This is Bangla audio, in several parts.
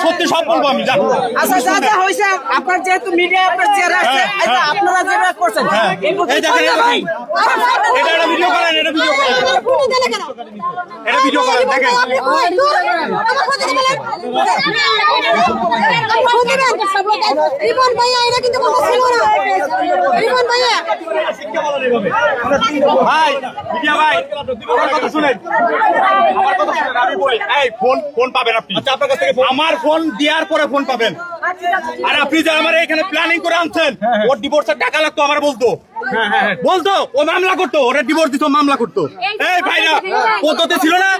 সত্যি সব বলবো আমি। আপনার যেহেতু মিডিয়া আপনারা যেটা করছেন ভিডিও করেন, এটা ভিডিও করেন, দেখেন ভাই, মিডিয়া ভাই, আমার কথা শুনেন, আমার কথা শুনেন, আমি বলি, এই ফোন পাবেন আপনি। আপনার কাছ থেকে আমার ফোন দেওয়ার পরে ফোন পাবেন। আর আপনি যে আমার এখানে প্ল্যানিং করে আনছেন, ওর ডিভোর্সের টাকা লাগতো আমার বলতো, ও মামলা করতো, ওরা ডিভোর্স দিত, মামলা করতো। এই ভাইরা পদ্ধতি ছিল না,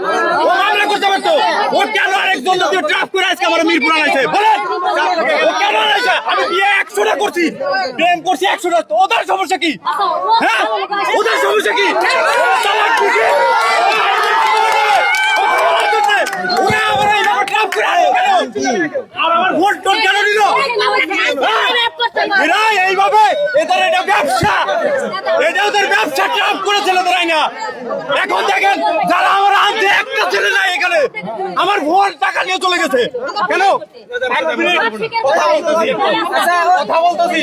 ও মামলা করতে পারতো। ও কেন আরেকজন ড্রাফট করে আজকে আমার মিরপুর আনাইছে বলেন? ও কেন আনাইছে? আমি বিয়ে 100টা করছি, প্রেম করছি 100টা, ওদের সমস্যা কি? হ্যাঁ, ওদের সমস্যা কি? আমার ভোট কেন দিল? এইভাবে এদের এটা ব্যবসা, এটা ওদের ব্যবসা ট্রাম্প করেছিল তাই না? এখন দেখেন যারা আমার আনছে, একটা ছেলে নাই এখানে, আমার ভোট টাকা নিয়ে চলে গেছে কেন? কথা বলতেছি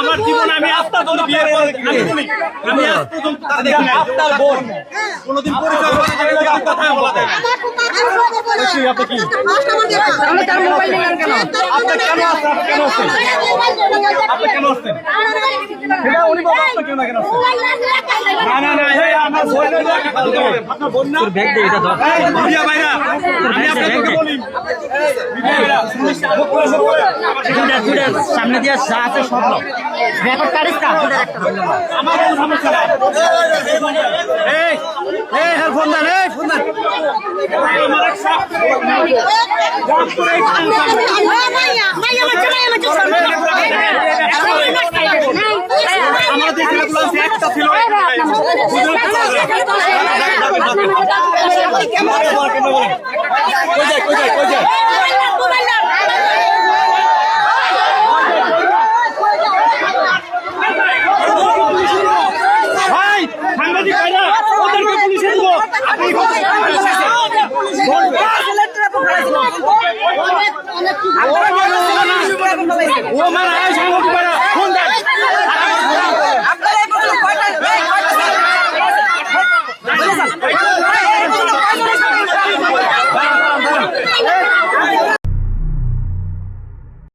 আমার জীবনে আমি আস্তা ধরে বিয়ে আমি আস্তার বোন কোনদিন পরিচয় কথা বলা যায় সামনে দিয়ে যা আছে সব ও মারা